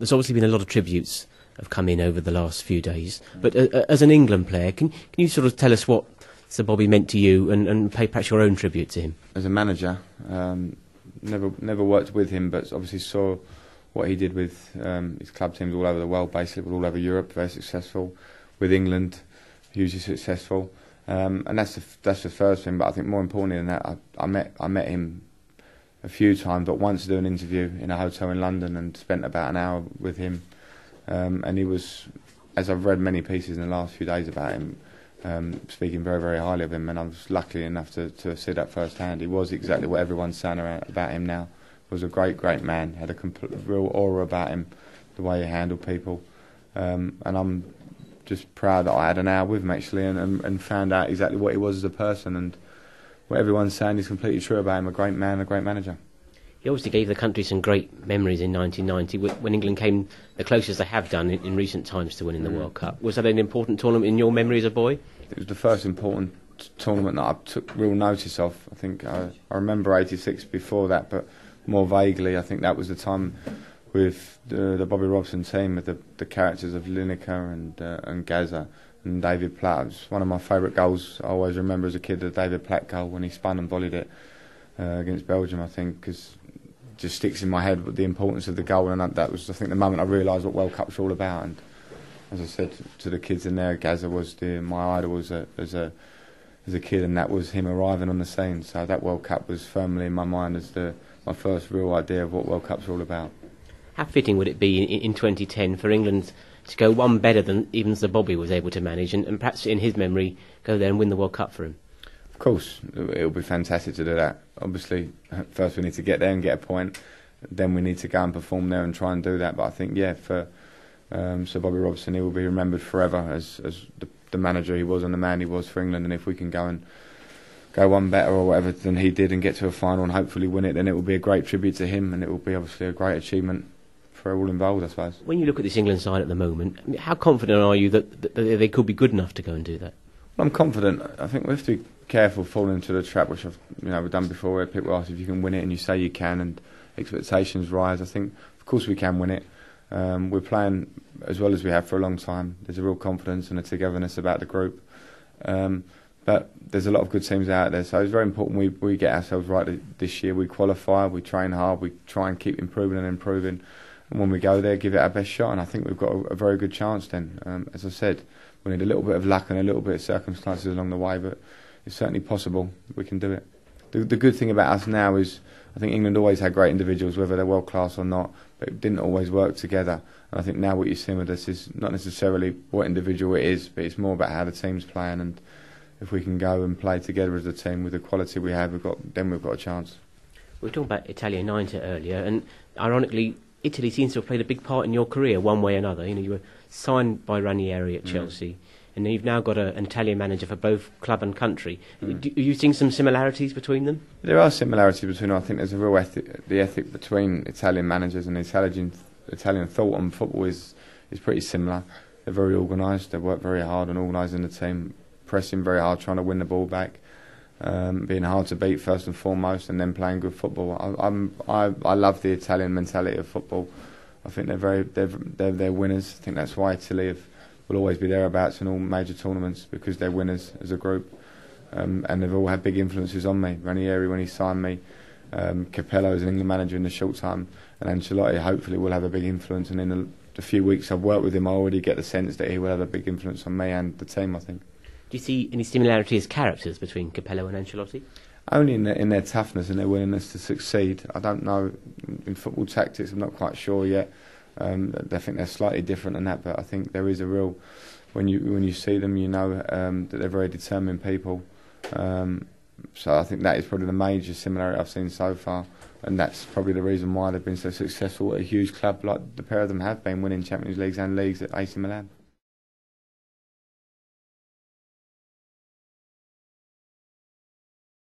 There's obviously been a lot of tributes have come in over the last few days. But as an England player, can you sort of tell us what Sir Bobby meant to you and pay perhaps your own tribute to him? As a manager, never worked with him, but obviously saw what he did with his club teams all over the world, basically all over Europe, very successful. With England, hugely successful. And that's the first thing. But I think more importantly than that, I met him a few times, but once to do an interview in a hotel in London and spent about an hour with him. And he was, as I've read many pieces in the last few days about him, speaking very, very highly of him, and I was lucky enough to see that firsthand. He was exactly what everyone's saying about him now. He was a great, great man, had a real aura about him, the way he handled people. And I'm just proud that I had an hour with him actually and found out exactly what he was as a person, and what everyone's saying is completely true about him. A great man, a great manager. He obviously gave the country some great memories in 1990 when England came the closest they have done in recent times to winning the World Cup. Was that an important tournament in your memory as a boy? It was the first important tournament that I took real notice of. I think I remember '86 before that, but more vaguely. I think that was the time with the Bobby Robson team, with the characters of Lineker and Gaza and David Platt. It was one of my favourite goals I always remember as a kid, the David Platt goal when he spun and volleyed it against Belgium, I think, because it just sticks in my head with the importance of the goal, and that was, I think, the moment I realised what World Cup's all about. And as I said to the kids in there, Gaza was my idol as a kid, and that was him arriving on the scene. So that World Cup was firmly in my mind as my first real idea of what World Cup's all about. How fitting would it be in 2010 for England to go one better than even Sir Bobby was able to manage, and perhaps in his memory go there and win the World Cup for him? Of course, it'll be fantastic to do that. Obviously, first we need to get there and get a point, then we need to go and perform there and try and do that. But I think, yeah, for Sir Bobby Robson, he will be remembered forever as the manager he was and the man he was for England. And if we can go one better or whatever than he did and get to a final and hopefully win it, then it will be a great tribute to him, and it will be obviously a great achievement for all involved, I suppose. When you look at this England side at the moment, how confident are you that they could be good enough to go and do that? Well, I'm confident. I think we have to be careful falling into the trap, which we've done before, where people ask if you can win it and you say you can, and expectations rise. I think, of course, we can win it. We're playing as well as we have for a long time. There's a real confidence and a togetherness about the group. But there's a lot of good teams out there, so it's very important we get ourselves right this year. We qualify, we train hard, we try and keep improving and improving. And when we go there, give it our best shot, and I think we've got a very good chance then. As I said, we need a little bit of luck and a little bit of circumstances along the way, but it's certainly possible. We can do it. The good thing about us now is I think England always had great individuals, whether they're world class or not, but it didn't always work together. And I think now what you're seeing with us is not necessarily what individual it is, but it's more about how the team's playing, and if we can go and play together as a team with the quality we have, then we've got a chance. We were talking about Italia 90 earlier, and ironically, Italy seems to have played a big part in your career, one way or another. You were signed by Ranieri at Chelsea, and you've now got an Italian manager for both club and country. Are you seeing some similarities between them? There are similarities between them. I think there's a real ethic between Italian managers, and Italian thought on football is pretty similar. They're very organised. They work very hard on organising the team, pressing very hard, trying to win the ball back, being hard to beat first and foremost, and then playing good football. I love the Italian mentality of football. I think they're winners. I think that's why Italy will always be thereabouts in all major tournaments, because they're winners as a group, and they've all had big influences on me. Ranieri when he signed me, Capello as an England manager in the short time, and Ancelotti hopefully will have a big influence. And in the few weeks I've worked with him, I already get the sense that he will have a big influence on me and the team, I think. Do you see any similarity as characters between Capello and Ancelotti? Only in their toughness and their willingness to succeed. I don't know, in football tactics I'm not quite sure yet. I think they're slightly different than that, but I think there is a real, when you see them, you know that they're very determined people. So I think that is probably the major similarity I've seen so far, and that's probably the reason why they've been so successful at a huge club like the pair of them have been, winning Champions Leagues and leagues at AC Milan.